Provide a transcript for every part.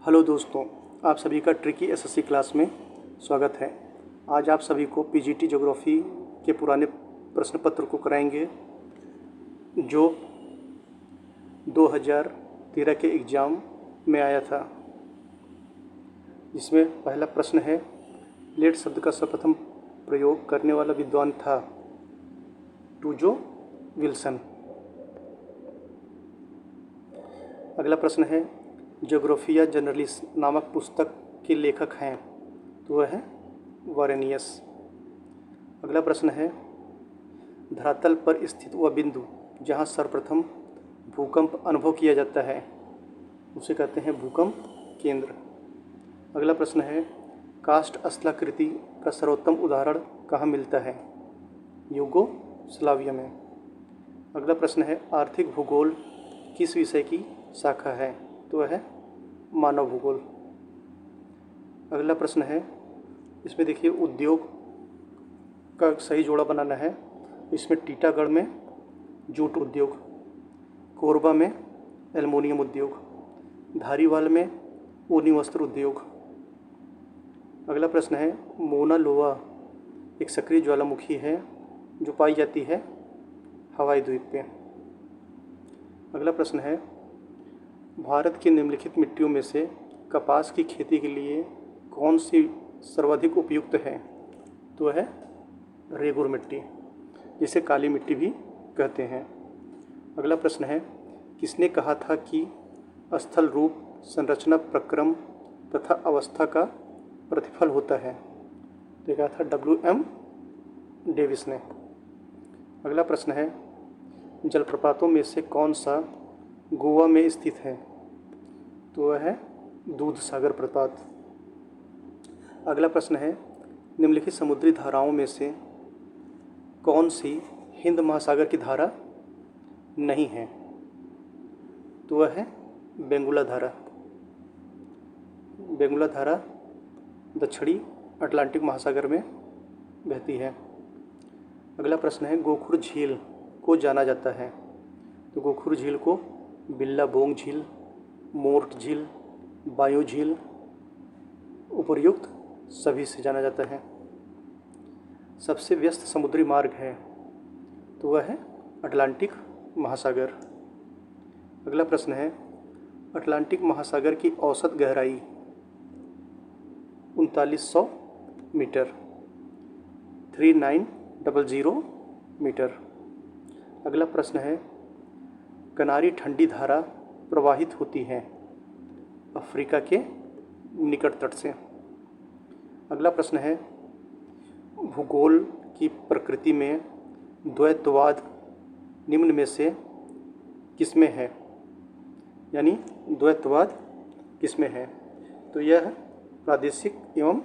Hello दोस्तों, आप सभी का ट्रिकी एसएससी क्लास में स्वागत है। आज आप सभी को पीजीटी ज्योग्राफी के पुराने प्रश्न पत्र को कराएंगे जो 2013 के एग्ज़ाम में आया था, जिसमें पहला प्रश्न है प्लेट शब्द का सर्वप्रथम प्रयोग करने वाला विद्वान था टूजो विल्सन। अगला प्रश्न है ज्योग्राफिया जनरलिस नामक पुस्तक के लेखक हैं, तो वह है वारेनियस। अगला प्रश्न है धरातल पर स्थित वह बिंदु जहाँ सर्वप्रथम भूकंप अनुभव किया जाता है उसे कहते हैं भूकंप केंद्र। अगला प्रश्न है कास्ट स्थलाकृति का सर्वोत्तम उदाहरण कहाँ मिलता है? यूगोस्लाविया में। अगला प्रश्न है आर्थिक भूगोल किस विषय की शाखा है? तो वह है मानव भूगोल। अगला प्रश्न है, इसमें देखिए उद्योग का सही जोड़ा बनाना है। इसमें टीटागढ़ में जूट उद्योग, कोरबा में एल्युमिनियम उद्योग, धारीवाल में ऊनी वस्त्र उद्योग। अगला प्रश्न है मोना लोआ एक सक्रिय ज्वालामुखी है जो पाई जाती है हवाई द्वीप पे। अगला प्रश्न है भारत की निम्नलिखित मिट्टियों में से कपास की खेती के लिए कौन सी सर्वाधिक उपयुक्त है? तो है रेगुर मिट्टी, जिसे काली मिट्टी भी कहते हैं। अगला प्रश्न है किसने कहा था कि स्थल रूप संरचना प्रक्रम तथा अवस्था का प्रतिफल होता है? तो कहा था WM डेविस ने। अगला प्रश्न है जलप्रपातों में से कौन सा गोवा में स्थित है? तो वह है दूध सागर प्रपात। अगला प्रश्न है निम्नलिखित समुद्री धाराओं में से कौन सी हिंद महासागर की धारा नहीं है? तो वह है बेंगुला धारा। बेंगुला धारा दक्षिणी अटलांटिक महासागर में बहती है। अगला प्रश्न है गोखुर झील को जाना जाता है? तो गोखुर झील को बिल्लाबोंग झील, मोर्ट झील, बायो झील उपर्युक्त सभी से जाना जाता है। सबसे व्यस्त समुद्री मार्ग है? तो वह है अटलांटिक महासागर। अगला प्रश्न है अटलांटिक महासागर की औसत गहराई 3900 मीटर, 3900 मीटर। अगला प्रश्न है कनारी ठंडी धारा प्रवाहित होती है अफ्रीका के निकट तट से। अगला प्रश्न है भूगोल की प्रकृति में द्वैतवाद निम्न में से किसमें है? यानी द्वैतवाद किसमें है? तो यह प्रादेशिक एवं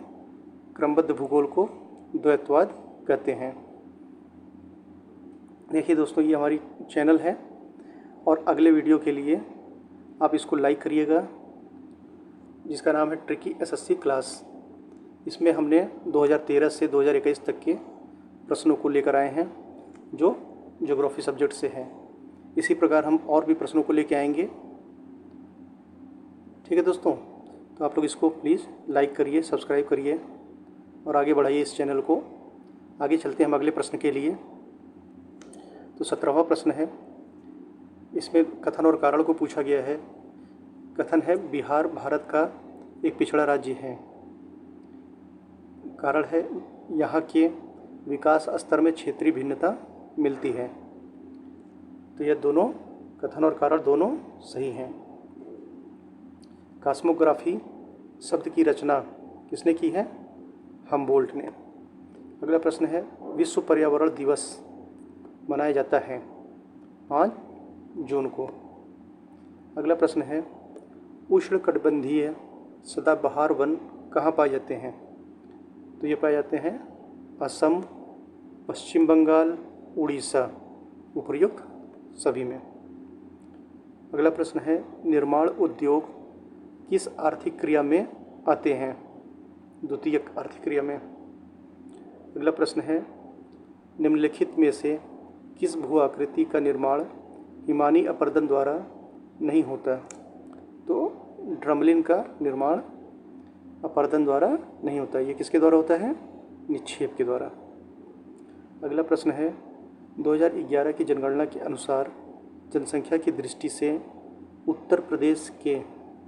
क्रमबद्ध भूगोल को द्वैतवाद कहते हैं। देखिए दोस्तों, ये हमारी चैनल है और अगले वीडियो के लिए आप इसको लाइक करिएगा, जिसका नाम है ट्रिकी एसएससी क्लास। इसमें हमने 2013 से 2021 तक के प्रश्नों को लेकर आए हैं जो ज्योग्राफी सब्जेक्ट से हैं। इसी प्रकार हम और भी प्रश्नों को लेकर आएंगे। ठीक है दोस्तों, तो आप लोग इसको प्लीज़ लाइक करिए, सब्सक्राइब करिए और आगे बढ़ाइए इस चैनल को। आगे चलते हैं हम अगले प्रश्न के लिए। तो 17वां प्रश्न है, इसमें कथन और कारण को पूछा गया है। कथन है बिहार भारत का एक पिछड़ा राज्य है। कारण है यहाँ के विकास स्तर में क्षेत्रीय भिन्नता मिलती है। तो यह दोनों कथन और कारण दोनों सही हैं। कॉस्मोग्राफी शब्द की रचना किसने की है? हमबोल्ट ने। अगला प्रश्न है विश्व पर्यावरण दिवस मनाया जाता है 5 जून को। अगला प्रश्न है उष्णकटिबंधीय सदाबहार वन कहाँ पाए जाते हैं? तो ये पाए जाते हैं असम, पश्चिम बंगाल, उड़ीसा उपर्युक्त सभी में। अगला प्रश्न है निर्माण उद्योग किस आर्थिक क्रिया में आते हैं? द्वितीयक आर्थिक क्रिया में। अगला प्रश्न है निम्नलिखित में से किस भू आकृति का निर्माण हिमानी अपर्दन द्वारा नहीं होता? तो ड्रमलिन का निर्माण अपरदन द्वारा नहीं होता, ये किसके द्वारा होता है? निक्षेप के द्वारा। अगला प्रश्न है 2011 की जनगणना के अनुसार जनसंख्या की दृष्टि से उत्तर प्रदेश के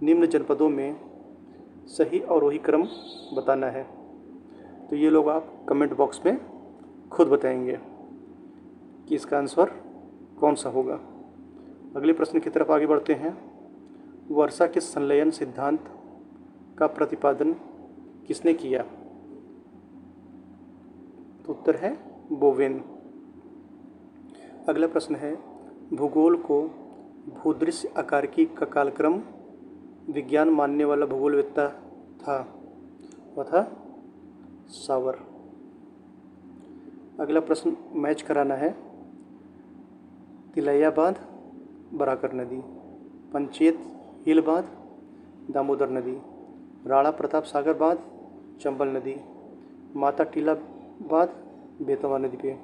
निम्न जनपदों में सही अवरोही क्रम बताना है। तो ये लोग आप कमेंट बॉक्स में खुद बताएंगे कि इसका आंसर कौन सा होगा। अगले प्रश्न की तरफ आगे बढ़ते हैं। वर्षा के संलयन सिद्धांत का प्रतिपादन किसने किया? तो उत्तर है बोवेन। अगला प्रश्न है भूगोल को भूदृश्य आकारिकी का कालक्रम विज्ञान मानने वाला भूगोलवेत्ता था, वह था सावर। अगला प्रश्न मैच कराना है। तिलैया बांध, बराकर नदी, पंचेत हिल बांध, दामोदर नदी, राणा प्रताप सागर बांध, चंबल नदी, माता टीला बांध, बेतवा नदी पे।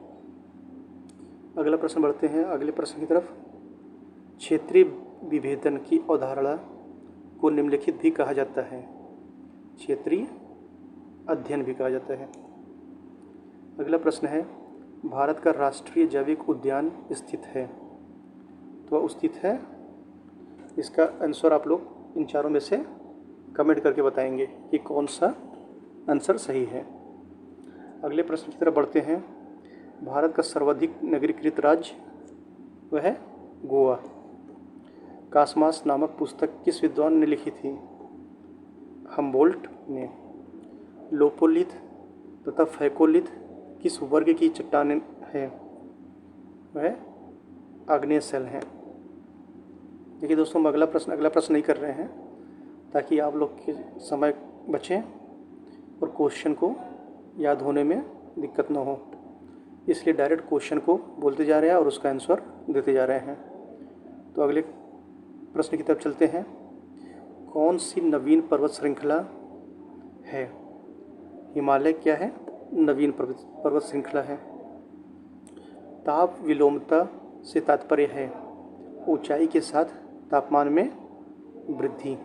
अगला प्रश्न बढ़ते हैं अगले प्रश्न की तरफ। क्षेत्रीय विभेदन की अवधारणा को निम्नलिखित भी कहा जाता है। क्षेत्रीय अध्ययन भी कहा जाता है। अगला प्रश्न है भारत का राष्ट्रीय जैविक उद्यान स्थित है, तो वह स्थित है। इसका आंसर आप लोग इन चारों में से कमेंट करके बताएंगे कि कौन सा आंसर सही है। अगले प्रश्न की तरफ बढ़ते हैं। भारत का सर्वाधिक नगरीकृत राज्य वह है गोवा। कासमास नामक पुस्तक किस विद्वान ने लिखी थी? हम्बोल्ट ने। लोपोलिथ तथा फैकोलिथ किस वर्ग की चट्टानें हैं? वह आग्नेयशैल हैं। देखिए दोस्तों, हम अगला प्रश्न नहीं कर रहे हैं ताकि आप लोग के समय बचे और क्वेश्चन को याद होने में दिक्कत ना हो, इसलिए डायरेक्ट क्वेश्चन को बोलते जा रहे हैं और उसका आंसर देते जा रहे हैं। तो अगले प्रश्न की तरफ चलते हैं। कौन सी नवीन पर्वत श्रृंखला है? हिमालय क्या है? नवीन पर्वत श्रृंखला है। ताप विलोमता से तात्पर्य है ऊंचाई के साथ तापमान में वृद्धि।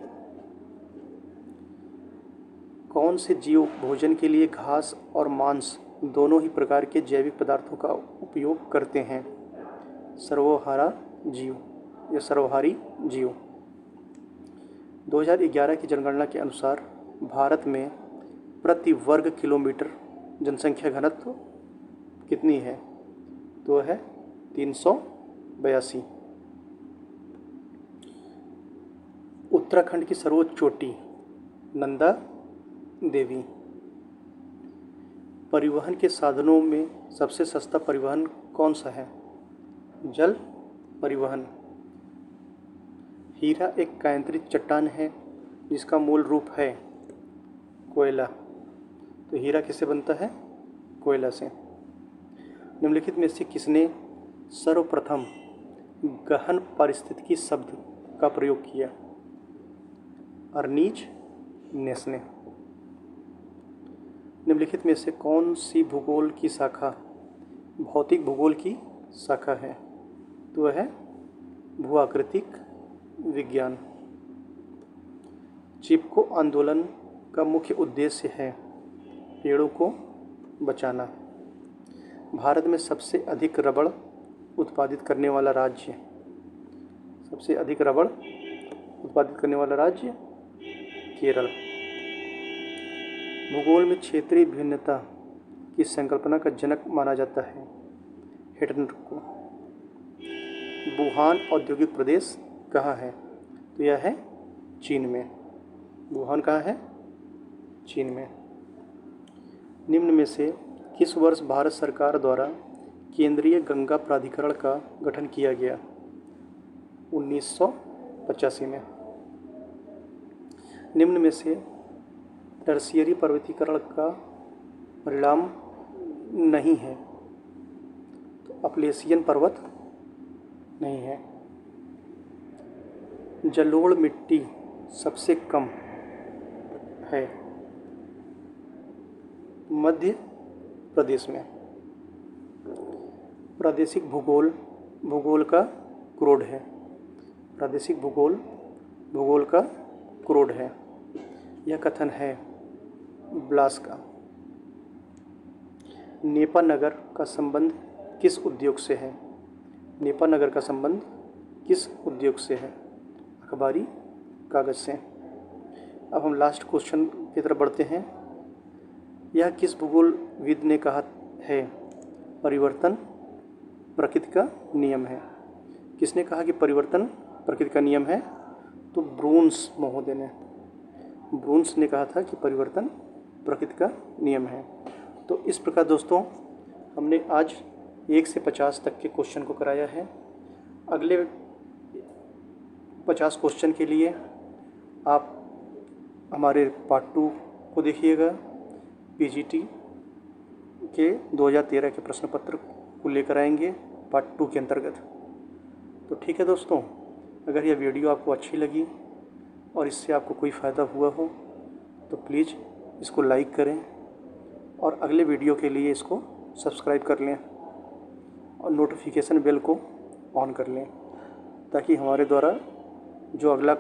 कौन से जीव भोजन के लिए घास और मांस दोनों ही प्रकार के जैविक पदार्थों का उपयोग करते हैं? सर्वोहारा जीव या सर्वहारी जीव। 2011 की जनगणना के अनुसार भारत में प्रति वर्ग किलोमीटर जनसंख्या घनत्व कितनी है? तो है 382। उत्तराखंड की सर्वोच्च चोटी नंदा देवी। परिवहन के साधनों में सबसे सस्ता परिवहन कौन सा है? जल परिवहन। हीरा एक कायांतरित चट्टान है जिसका मूल रूप है कोयला। तो हीरा किससे बनता है? कोयला से। निम्नलिखित में से किसने सर्वप्रथम गहन पारिस्थितिकी शब्द का प्रयोग किया? अर्नीज नेस ने। निम्नलिखित में से कौन सी भूगोल की शाखा भौतिक भूगोल की शाखा है? तो वह है भूआकृतिक विज्ञान। चिपको आंदोलन का मुख्य उद्देश्य है पेड़ों को बचाना। भारत में सबसे अधिक रबड़ उत्पादित करने वाला राज्य केरल। भूगोल में क्षेत्रीय भिन्नता की संकल्पना का जनक माना जाता है हेटनर को। वुहान औद्योगिक प्रदेश कहाँ है? तो यह है चीन में। वुहान कहाँ है? चीन में। निम्न में से किस वर्ष भारत सरकार द्वारा केंद्रीय गंगा प्राधिकरण का गठन किया गया? 1985 में। निम्न में से टर्शियरी पर्वतीकरण का परिणाम नहीं है। तो अपलेशियन पर्वत नहीं है। जलोढ़ मिट्टी सबसे कम है मध्य प्रदेश में। प्रादेशिक भूगोल का क्रोड है। प्रादेशिक भूगोल का क्रोड है। यह कथन है ब्लास का। नेपा नगर का संबंध किस उद्योग से है? नेपा नगर का संबंध किस उद्योग से है? अखबारी कागज से। अब हम लास्ट क्वेश्चन की तरफ बढ़ते हैं। यह किस भूगोलविद ने कहा है परिवर्तन प्रकृति का नियम है? किसने कहा कि परिवर्तन प्रकृति का नियम है? तो ब्रून्स महोदय ने। ब्रून्स ने कहा था कि परिवर्तन प्रकृति का नियम है। तो इस प्रकार दोस्तों हमने आज 1 से 50 तक के क्वेश्चन को कराया है। अगले 50 क्वेश्चन के लिए आप हमारे पार्ट 2 को देखिएगा। पीजीटी के 2013 के प्रश्न पत्र को लेकर आएंगे पार्ट 2 के अंतर्गत। तो ठीक है दोस्तों, अगर यह वीडियो आपको अच्छी लगी और इससे आपको कोई फ़ायदा हुआ हो तो प्लीज़ इसको लाइक करें और अगले वीडियो के लिए इसको सब्सक्राइब कर लें और नोटिफिकेशन बेल को ऑन कर लें, ताकि हमारे द्वारा जो अगला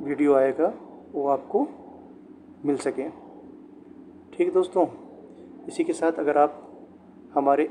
वीडियो आएगा वो आपको मिल सके। ठीक है दोस्तों, इसी के साथ अगर आप हमारे